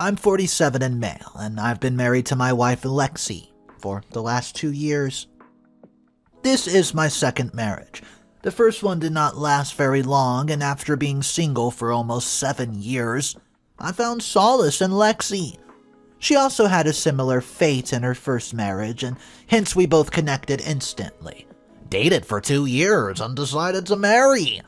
I'm 47 and male, and I've been married to my wife Lexi for the last 2 years. This is my second marriage. The first one did not last very long, and after being single for almost 7 years, I found solace in Lexi. She also had a similar fate in her first marriage, and hence we both connected instantly. Dated for 2 years and decided to marry.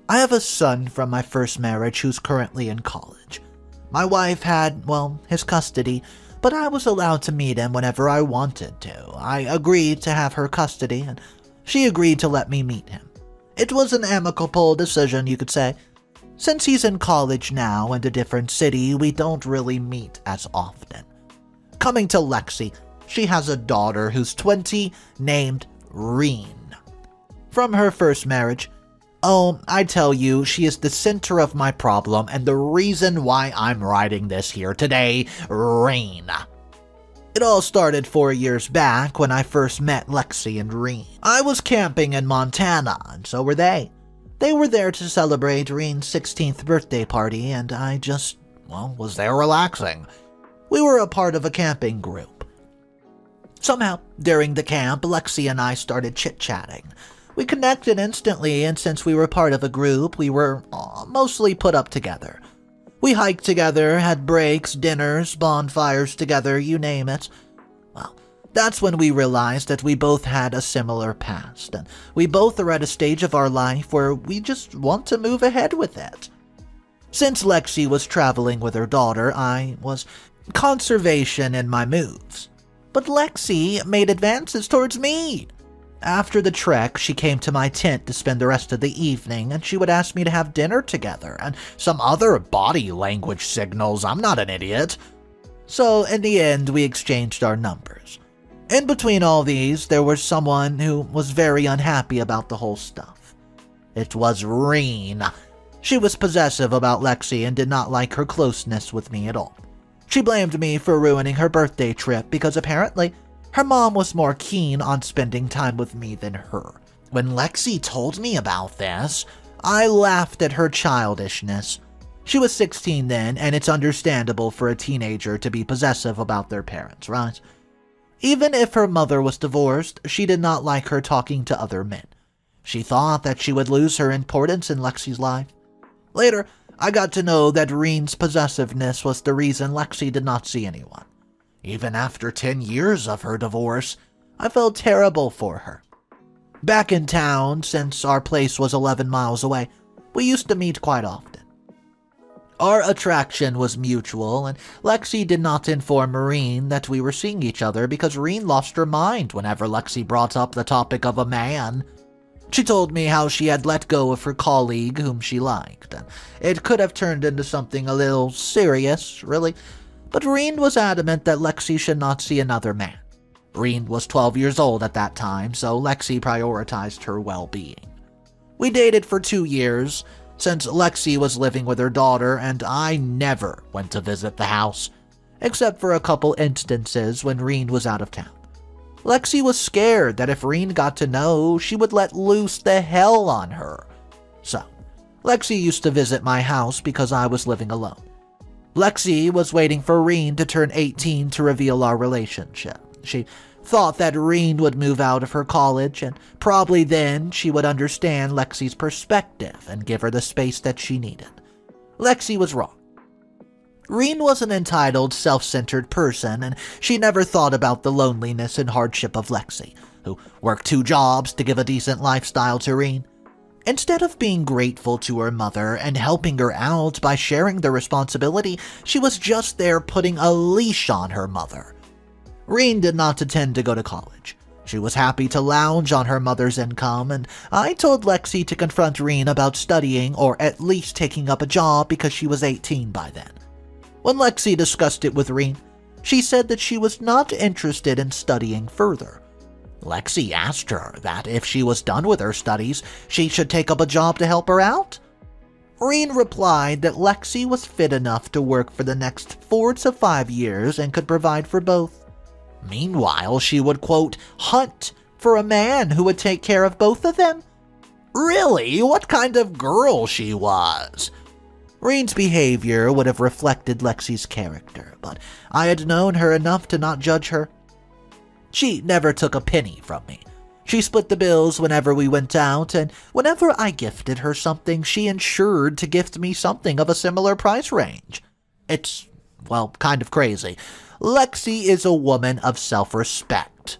I have a son from my first marriage who's currently in college. My wife had, his custody, but I was allowed to meet him whenever I wanted to. I agreed to have her custody, and she agreed to let me meet him. It was an amicable decision, you could say. Since he's in college now and a different city, we don't really meet as often. Coming to Lexi, she has a daughter who's 20, named Rene. From her first marriage, I tell you, she is the center of my problem and the reason why I'm writing this here today, Rene. It all started 4 years back when I first met Lexi and Rene. I was camping in Montana, and so were they. They were there to celebrate Rene's 16th birthday party, and I just, was there relaxing. We were a part of a camping group. Somehow, during the camp, Lexi and I started chit-chatting. We connected instantly, and since we were part of a group, we were mostly put up together. We hiked together, had breaks, dinners, bonfires together, you name it. Well, that's when we realized that we both had a similar past, and we both are at a stage of our life where we just want to move ahead with it. Since Lexi was traveling with her daughter, I was conservation in my moves. But Lexi made advances towards me. After the trek, she came to my tent to spend the rest of the evening, and she would ask me to have dinner together, and some other body language signals. I'm not an idiot. So, in the end, we exchanged our numbers. In between all these, there was someone who was very unhappy about the whole stuff. It was Rene. She was possessive about Lexi and did not like her closeness with me at all. She blamed me for ruining her birthday trip because apparently her mom was more keen on spending time with me than her. When Lexi told me about this, I laughed at her childishness. She was 16 then, and it's understandable for a teenager to be possessive about their parents, right? Even if her mother was divorced, she did not like her talking to other men. She thought that she would lose her importance in Lexi's life. Later, I got to know that Rene's possessiveness was the reason Lexi did not see anyone. Even after 10 years of her divorce, I felt terrible for her. Back in town, since our place was 11 miles away, we used to meet quite often. Our attraction was mutual, and Lexi did not inform Rene that we were seeing each other because Rene lost her mind whenever Lexi brought up the topic of a man. She told me how she had let go of her colleague whom she liked, and it could have turned into something a little serious, really. But Rene was adamant that Lexi should not see another man. Rene was 12 years old at that time, so Lexi prioritized her well-being. We dated for 2 years, since Lexi was living with her daughter, and I never went to visit the house, except for a couple instances when Rene was out of town. Lexi was scared that if Rene got to know, she would let loose the hell on her. So, Lexi used to visit my house because I was living alone. Lexi was waiting for Rene to turn 18 to reveal our relationship. She thought that Rene would move out of her college, and probably then she would understand Lexi's perspective and give her the space that she needed. Lexi was wrong. Rene was an entitled, self-centered person, and she never thought about the loneliness and hardship of Lexi, who worked 2 jobs to give a decent lifestyle to Rene. Instead of being grateful to her mother and helping her out by sharing the responsibility, she was just there putting a leash on her mother. Rene did not intend to go to college. She was happy to lounge on her mother's income, and I told Lexi to confront Rene about studying or at least taking up a job because she was 18 by then. When Lexi discussed it with Rene, she said that she was not interested in studying further. Lexi asked her that if she was done with her studies, she should take up a job to help her out. Rene replied that Lexi was fit enough to work for the next 4 to 5 years and could provide for both. Meanwhile, she would, quote, hunt for a man who would take care of both of them. Really? What kind of girl she was? Rene's behavior would have reflected Lexi's character, but I had known her enough to not judge her. She never took a penny from me. She split the bills whenever we went out, and whenever I gifted her something, she ensured to gift me something of a similar price range. It's, well, kind of crazy. Lexi is a woman of self-respect.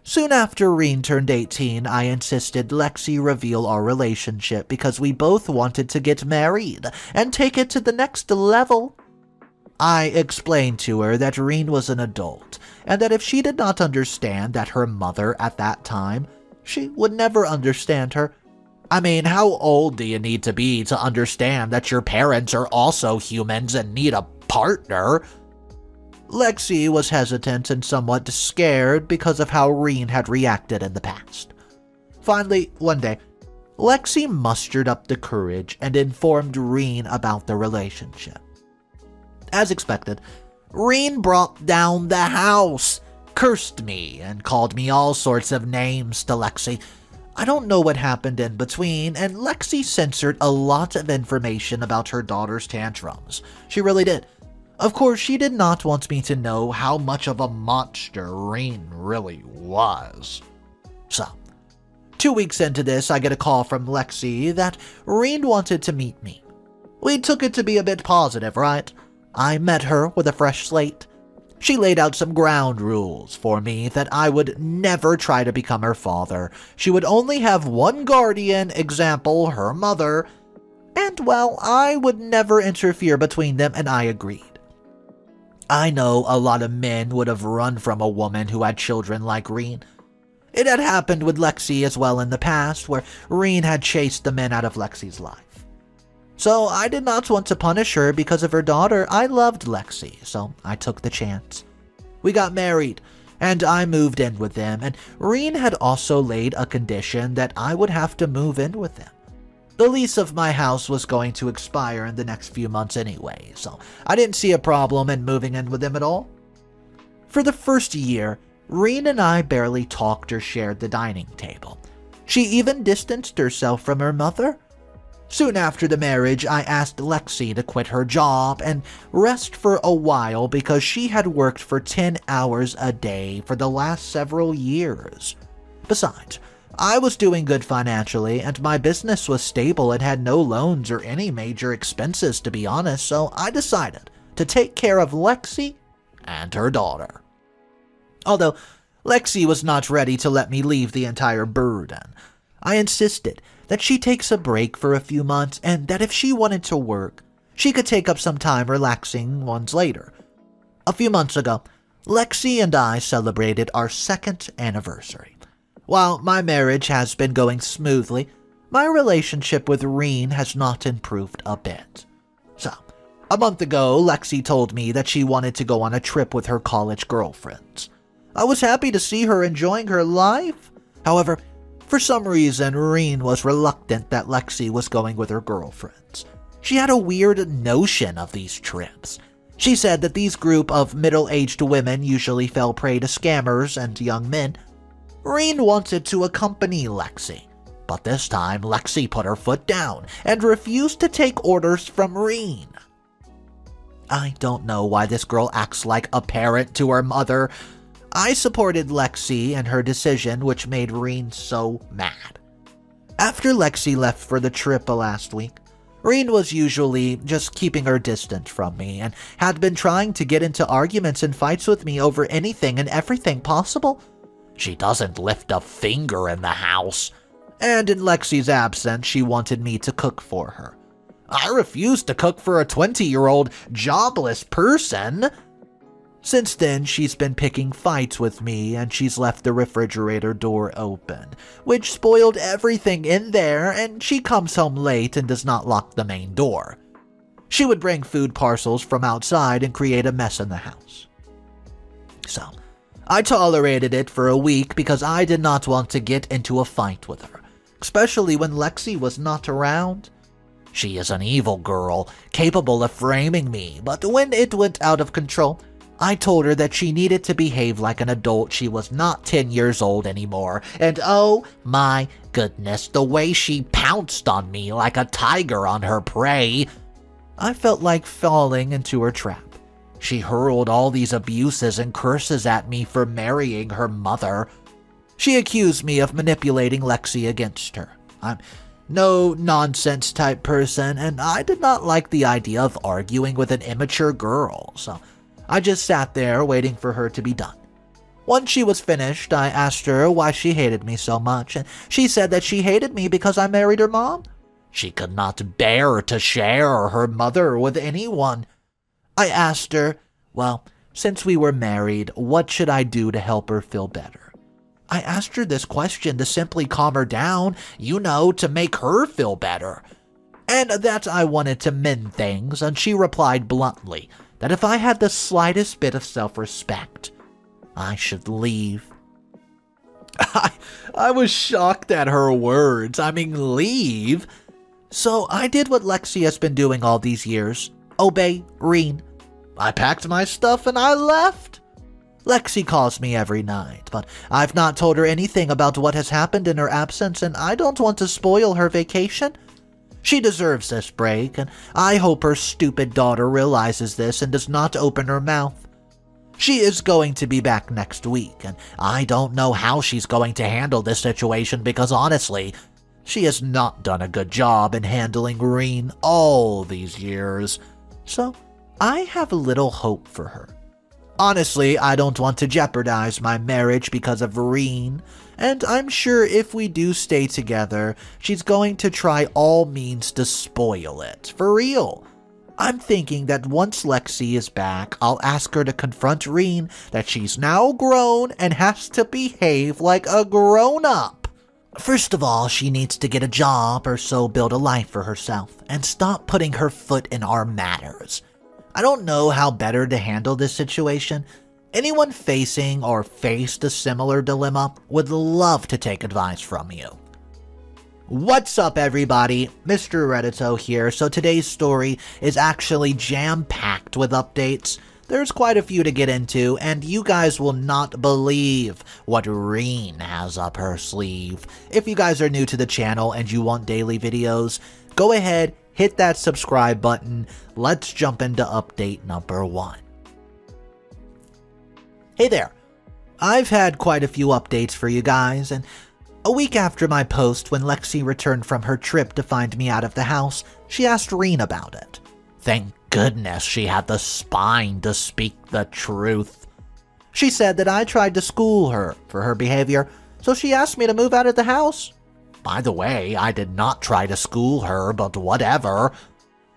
Soon after Rene turned 18, I insisted Lexi reveal our relationship because we both wanted to get married and take it to the next level. I explained to her that Rene was an adult, and that if she did not understand that her mother at that time, she would never understand her. I mean, how old do you need to be to understand that your parents are also humans and need a partner? Lexi was hesitant and somewhat scared because of how Rene had reacted in the past. Finally, one day, Lexi mustered up the courage and informed Rene about the relationship. As expected, Rene brought down the house, cursed me, and called me all sorts of names to Lexi. I don't know what happened in between, and Lexi censored a lot of information about her daughter's tantrums. She really did. Of course, she did not want me to know how much of a monster Rene really was. So, 2 weeks into this, I get a call from Lexi that Rene wanted to meet me. We took it to be a bit positive, right? I met her with a fresh slate. She laid out some ground rules for me that I would never try to become her father. She would only have one guardian, example, her mother, and, well, I would never interfere between them, and I agreed. I know a lot of men would have run from a woman who had children like Rene. It had happened with Lexi as well in the past, where Rene had chased the men out of Lexi's life. So I did not want to punish her because of her daughter. I loved Lexi, so I took the chance. We got married, and I moved in with them, and Rene had also laid a condition that I would have to move in with them. The lease of my house was going to expire in the next few months anyway, so I didn't see a problem in moving in with them at all. For the first year, Rene and I barely talked or shared the dining table. She even distanced herself from her mother. Soon after the marriage, I asked Lexi to quit her job and rest for a while because she had worked for 10 hours a day for the last several years. Besides, I was doing good financially, and my business was stable and had no loans or any major expenses, to be honest, so I decided to take care of Lexi and her daughter. Although Lexi was not ready to let me leave the entire burden, I insisted that she takes a break for a few months and that if she wanted to work, she could take up some time relaxing once later. A few months ago, Lexi and I celebrated our 2nd anniversary. While my marriage has been going smoothly, my relationship with Rene has not improved a bit. So, a month ago, Lexi told me that she wanted to go on a trip with her college girlfriends. I was happy to see her enjoying her life. However, for some reason, Rene was reluctant that Lexi was going with her girlfriends. She had a weird notion of these trips. She said that these group of middle-aged women usually fell prey to scammers and young men. Rene wanted to accompany Lexi, but this time Lexi put her foot down and refused to take orders from Rene. I don't know why this girl acts like a parent to her mother. I supported Lexi and her decision, which made Rene so mad. After Lexi left for the trip last week, Rene was usually just keeping her distance from me and had been trying to get into arguments and fights with me over anything and everything possible. She doesn't lift a finger in the house. And in Lexi's absence, she wanted me to cook for her. I refused to cook for a 20-year-old jobless person. Since then, she's been picking fights with me, and she's left the refrigerator door open, which spoiled everything in there, and she comes home late and does not lock the main door. She would bring food parcels from outside and create a mess in the house. So, I tolerated it for a week because I did not want to get into a fight with her, especially when Lexi was not around. She is an evil girl, capable of framing me, but when it went out of control, I told her that she needed to behave like an adult. She was not 10 years old anymore, and oh my goodness, the way she pounced on me like a tiger on her prey. I felt like falling into her trap. She hurled all these abuses and curses at me for marrying her mother. She accused me of manipulating Lexi against her. I'm no nonsense type person, and I did not like the idea of arguing with an immature girl, so I just sat there waiting for her to be done. Once she was finished, I asked her why she hated me so much, and she said that she hated me because I married her mom. She could not bear to share her mother with anyone. I asked her, well, since we were married, what should I do to help her feel better? I asked her this question to simply calm her down, to make her feel better. And that I wanted to mend things, and she replied bluntly that if I had the slightest bit of self-respect, I should leave. I was shocked at her words. Leave? So I did what Lexi has been doing all these years. Obey Rene. I packed my stuff and I left. Lexi calls me every night, but I've not told her anything about what has happened in her absence, and I don't want to spoil her vacation. She deserves this break, and I hope her stupid daughter realizes this and does not open her mouth. She is going to be back next week, and I don't know how she's going to handle this situation because honestly, she has not done a good job in handling Rene all these years. So I have little hope for her. Honestly, I don't want to jeopardize my marriage because of Rene, and I'm sure if we do stay together, she's going to try all means to spoil it, for real. I'm thinking that once Lexi is back, I'll ask her to confront Rene that she's now grown and has to behave like a grown-up. First of all, she needs to get a job or so build a life for herself, and stop putting her foot in our matters. I don't know how better to handle this situation. Anyone facing or faced a similar dilemma would love to take advice from you. What's up, everybody? Mr. Reddito here. So today's story is actually jam-packed with updates. There's quite a few to get into, and you guys will not believe what Rene has up her sleeve. If you guys are new to the channel and you want daily videos, go ahead, hit that subscribe button. Let's jump into update number 1. Hey there. I've had quite a few updates for you guys, and a week after my post, when Lexi returned from her trip to find me out of the house, she asked Rene about it. Thank goodness she had the spine to speak the truth. She said that I tried to school her for her behavior, so she asked me to move out of the house. By the way, I did not try to school her, but whatever.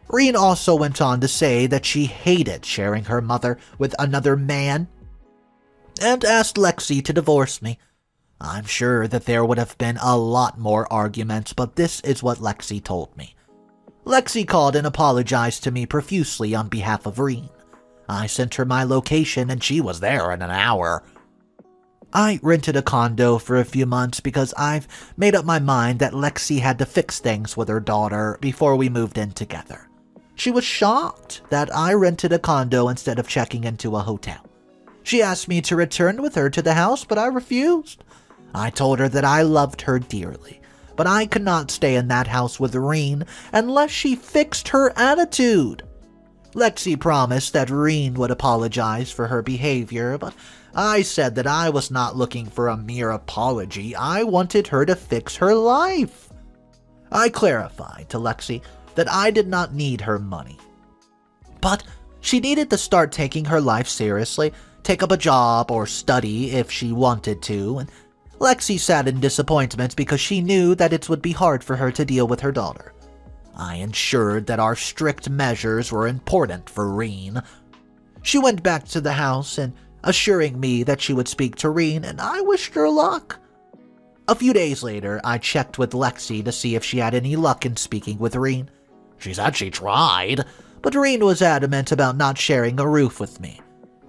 Rene also went on to say that she hated sharing her mother with another man, and asked Lexi to divorce me. I'm sure that there would have been a lot more arguments, but this is what Lexi told me. Lexi called and apologized to me profusely on behalf of Rene. I sent her my location and she was there in an hour. I rented a condo for a few months because I've made up my mind that Lexi had to fix things with her daughter before we moved in together. She was shocked that I rented a condo instead of checking into a hotel. She asked me to return with her to the house, but I refused. I told her that I loved her dearly, but I could not stay in that house with Rene unless she fixed her attitude. Lexi promised that Rene would apologize for her behavior, but I said that I was not looking for a mere apology. I wanted her to fix her life. I clarified to Lexi that I did not need her money, but she needed to start taking her life seriously, take up a job or study if she wanted to, and Lexi sat in disappointment because she knew that it would be hard for her to deal with her daughter. I ensured that our strict measures were important for Rene. She went back to the house and assuring me that she would speak to Rene, and I wished her luck. A few days later, I checked with Lexi to see if she had any luck in speaking with Rene. She said she tried, but Rene was adamant about not sharing a roof with me.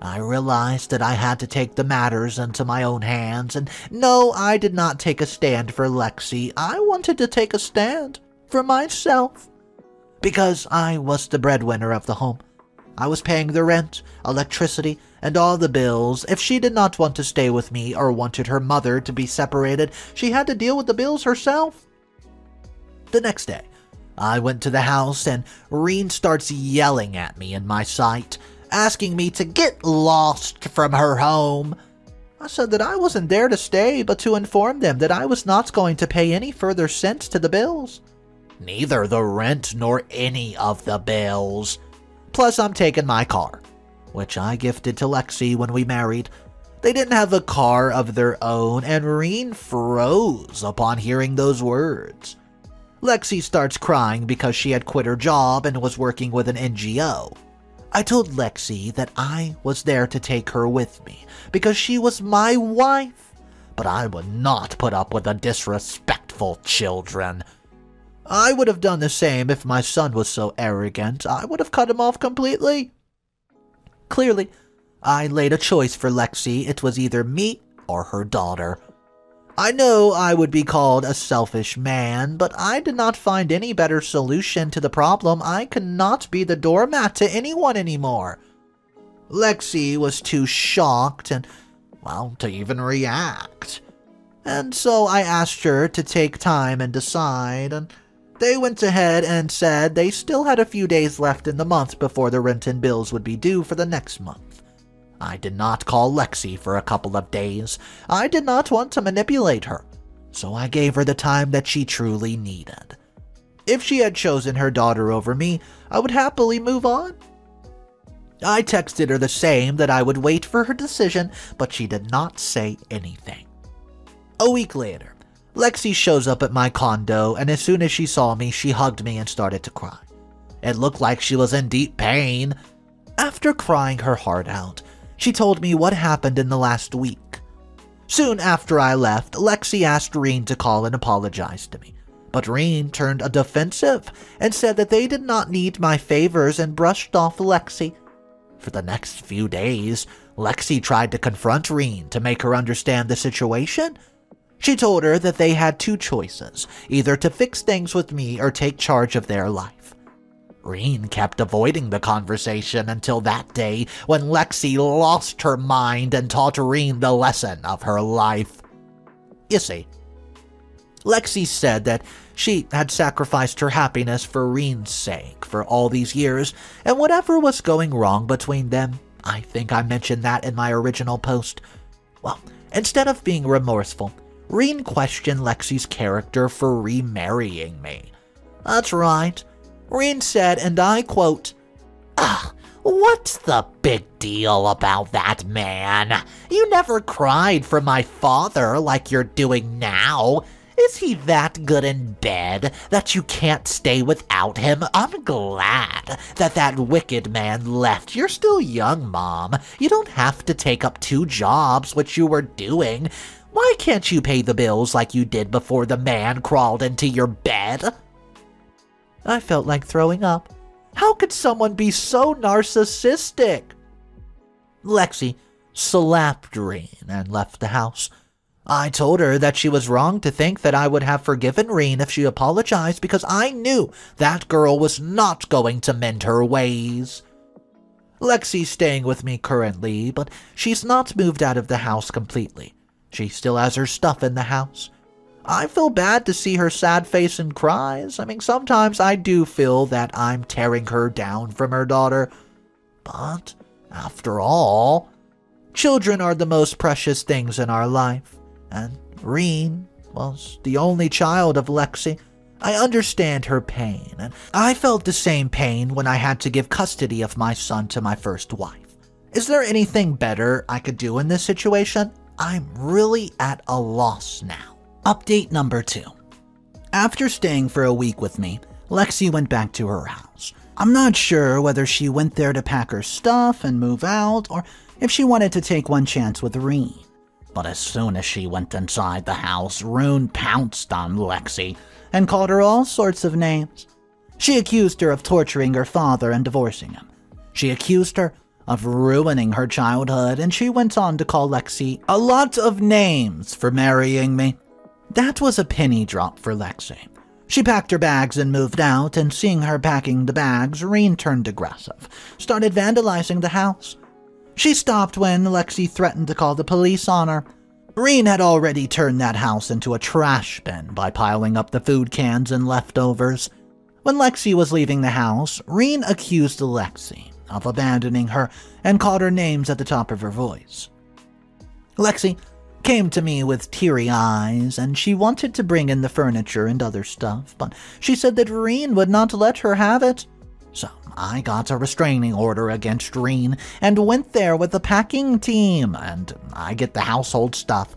I realized that I had to take the matters into my own hands, and no, I did not take a stand for Lexi. I wanted to take a stand for myself, because I was the breadwinner of the home. I was paying the rent, electricity, and all the bills. If she did not want to stay with me or wanted her mother to be separated, she had to deal with the bills herself. The next day, I went to the house and Rene starts yelling at me in my sight, asking me to get lost from her home. I said that I wasn't there to stay, but to inform them that I was not going to pay any further cents to the bills. Neither the rent nor any of the bills. Plus, I'm taking my car, which I gifted to Lexi when we married. They didn't have a car of their own, and Rene froze upon hearing those words. Lexi starts crying because she had quit her job and was working with an NGO. I told Lexi that I was there to take her with me because she was my wife, but I would not put up with the disrespectful children. I would have done the same if my son was so arrogant. I would have cut him off completely. Clearly, I laid a choice for Lexi. It was either me or her daughter. I know I would be called a selfish man, but I did not find any better solution to the problem. I could not be the doormat to anyone anymore. Lexi was too shocked and, well, to even react. And so I asked her to take time and decide, and they went ahead and said they still had a few days left in the month before the rent and bills would be due for the next month. I did not call Lexi for a couple of days. I did not want to manipulate her, so I gave her the time that she truly needed. If she had chosen her daughter over me, I would happily move on. I texted her the same, that I would wait for her decision, but she did not say anything. A week later, Lexi shows up at my condo, and as soon as she saw me, she hugged me and started to cry. It looked like she was in deep pain. After crying her heart out, she told me what happened in the last week. Soon after I left, Lexi asked Rene to call and apologize to me, but Rene turned defensive and said that they did not need my favors and brushed off Lexi. For the next few days, Lexi tried to confront Rene to make her understand the situation. She told her that they had two choices, either to fix things with me or take charge of their life. Rene kept avoiding the conversation until that day when Lexi lost her mind and taught Rene the lesson of her life. You see, Lexi said that she had sacrificed her happiness for Rene's sake for all these years, and whatever was going wrong between them, I think I mentioned that in my original post. Well, instead of being remorseful, Rene questioned Lexi's character for remarrying me. That's right. Rene said, and I quote, "What's the big deal about that man? You never cried for my father like you're doing now. Is he that good in bed that you can't stay without him? I'm glad that that wicked man left. You're still young, Mom. You don't have to take up 2 jobs, which you were doing. Why can't you pay the bills like you did before the man crawled into your bed?" I felt like throwing up. How could someone be so narcissistic? Lexi slapped Rene and left the house. I told her that she was wrong to think that I would have forgiven Rene if she apologized because I knew that girl was not going to mend her ways. Lexi's staying with me currently, but she's not moved out of the house completely. She still has her stuff in the house. I feel bad to see her sad face and cries. I mean, sometimes I do feel that I'm tearing her down from her daughter. But, after all, children are the most precious things in our life. And Rene was the only child of Lexi. I understand her pain, and I felt the same pain when I had to give custody of my son to my first wife. Is there anything better I could do in this situation? I'm really at a loss now. Update number 2. After staying for a week with me, Lexi went back to her house. I'm not sure whether she went there to pack her stuff and move out, or if she wanted to take one chance with Rene. But as soon as she went inside the house, Rune pounced on Lexi and called her all sorts of names. She accused her of torturing her father and divorcing him. She accused her of ruining her childhood, and she went on to call Lexi a lot of names for marrying me. That was a penny drop for Lexi. She packed her bags and moved out, and seeing her packing the bags, Rene turned aggressive, started vandalizing the house. She stopped when Lexi threatened to call the police on her. Rene had already turned that house into a trash bin by piling up the food cans and leftovers. When Lexi was leaving the house, Rene accused Lexi of abandoning her and called her names at the top of her voice. Lexi came to me with teary eyes, and she wanted to bring in the furniture and other stuff, but she said that Rene would not let her have it. So I got a restraining order against Rene and went there with the packing team, and I get the household stuff.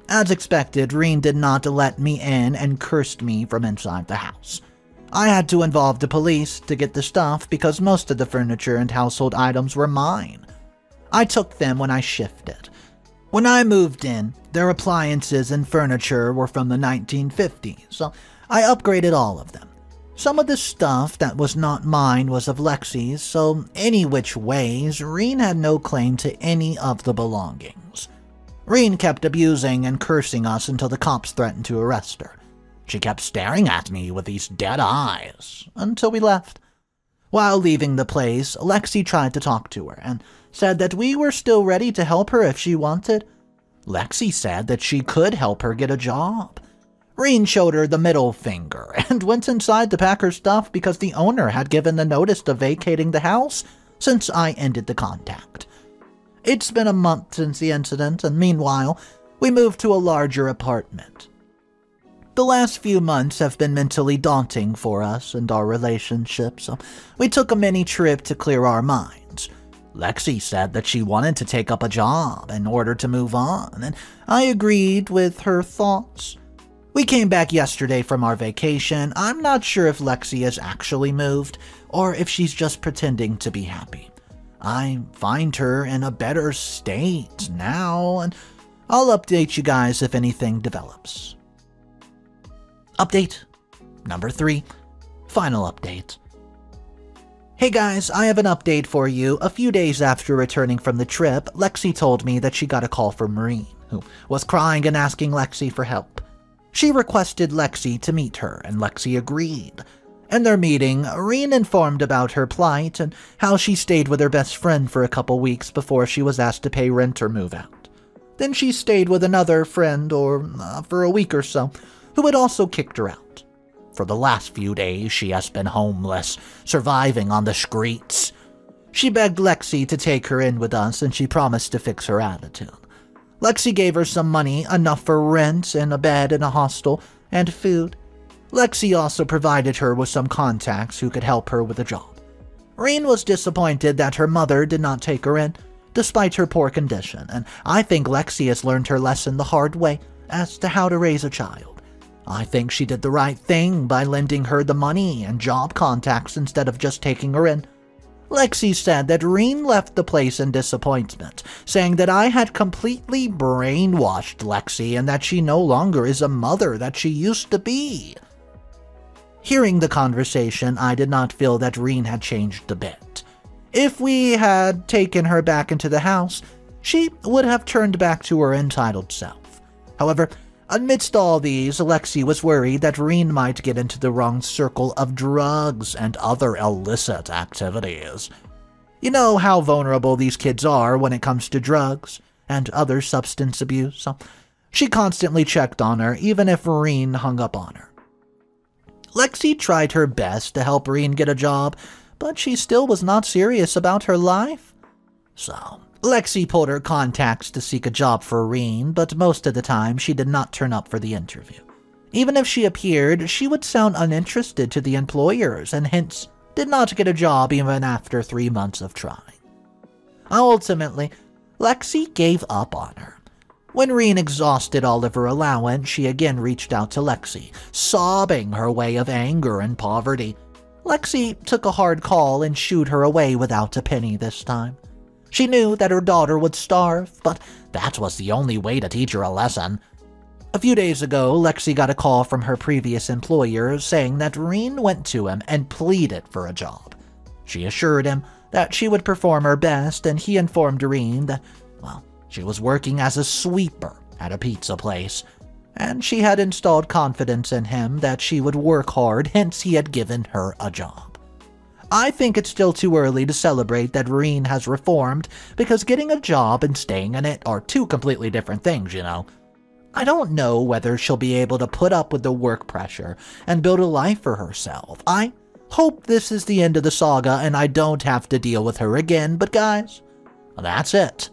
As expected, Rene did not let me in and cursed me from inside the house. I had to involve the police to get the stuff because most of the furniture and household items were mine. I took them when I shifted. When I moved in, their appliances and furniture were from the 1950s, so I upgraded all of them. Some of the stuff that was not mine was of Lexi's, so any which ways, Rene had no claim to any of the belongings. Rene kept abusing and cursing us until the cops threatened to arrest her. She kept staring at me with these dead eyes until we left. While leaving the place, Lexi tried to talk to her and said that we were still ready to help her if she wanted. Lexi said that she could help her get a job. Rene showed her the middle finger and went inside to pack her stuff because the owner had given the notice of vacating the house since I ended the contact. It's been a month since the incident, and meanwhile, we moved to a larger apartment. The last few months have been mentally daunting for us and our relationship, so we took a mini trip to clear our minds. Lexi said that she wanted to take up a job in order to move on, and I agreed with her thoughts. We came back yesterday from our vacation. I'm not sure if Lexi has actually moved, or if she's just pretending to be happy. I find her in a better state now, and I'll update you guys if anything develops. Update number 3. Final update. Hey guys, I have an update for you. A few days after returning from the trip, Lexi told me that she got a call from Rene, who was crying and asking Lexi for help. She requested Lexi to meet her, and Lexi agreed. In their meeting, Rene informed about her plight and how she stayed with her best friend for a couple weeks before she was asked to pay rent or move out. Then she stayed with another friend for a week or so, who had also kicked her out. For the last few days, she has been homeless, surviving on the streets. She begged Lexi to take her in with us, and she promised to fix her attitude. Lexi gave her some money, enough for rent and a bed in a hostel, and food. Lexi also provided her with some contacts who could help her with a job. Rene was disappointed that her mother did not take her in, despite her poor condition, and I think Lexi has learned her lesson the hard way as to how to raise a child. I think she did the right thing by lending her the money and job contacts instead of just taking her in. Lexi said that Rene left the place in disappointment, saying that I had completely brainwashed Lexi and that she no longer is a mother that she used to be. Hearing the conversation, I did not feel that Rene had changed a bit. If we had taken her back into the house, she would have turned back to her entitled self. However, amidst all these, Lexi was worried that Rene might get into the wrong circle of drugs and other illicit activities. You know how vulnerable these kids are when it comes to drugs and other substance abuse, so she constantly checked on her even if Rene hung up on her. Lexi tried her best to help Rene get a job, but she still was not serious about her life. So Lexi pulled her contacts to seek a job for Rene, but most of the time she did not turn up for the interview. Even if she appeared, she would sound uninterested to the employers and hence did not get a job even after 3 months of trying. Ultimately, Lexi gave up on her. When Rene exhausted all of her allowance, she again reached out to Lexi, sobbing her way of anger and poverty. Lexi took a hard call and shooed her away without a penny this time. She knew that her daughter would starve, but that was the only way to teach her a lesson. A few days ago, Lexi got a call from her previous employer saying that Rene went to him and pleaded for a job. She assured him that she would perform her best, and he informed Rene that, well, she was working as a sweeper at a pizza place, and she had installed confidence in him that she would work hard, hence he had given her a job. I think it's still too early to celebrate that Rene has reformed, because getting a job and staying in it are two completely different things, you know. I don't know whether she'll be able to put up with the work pressure and build a life for herself. I Hope this is the end of the saga and I don't have to deal with her again, but guys, that's it.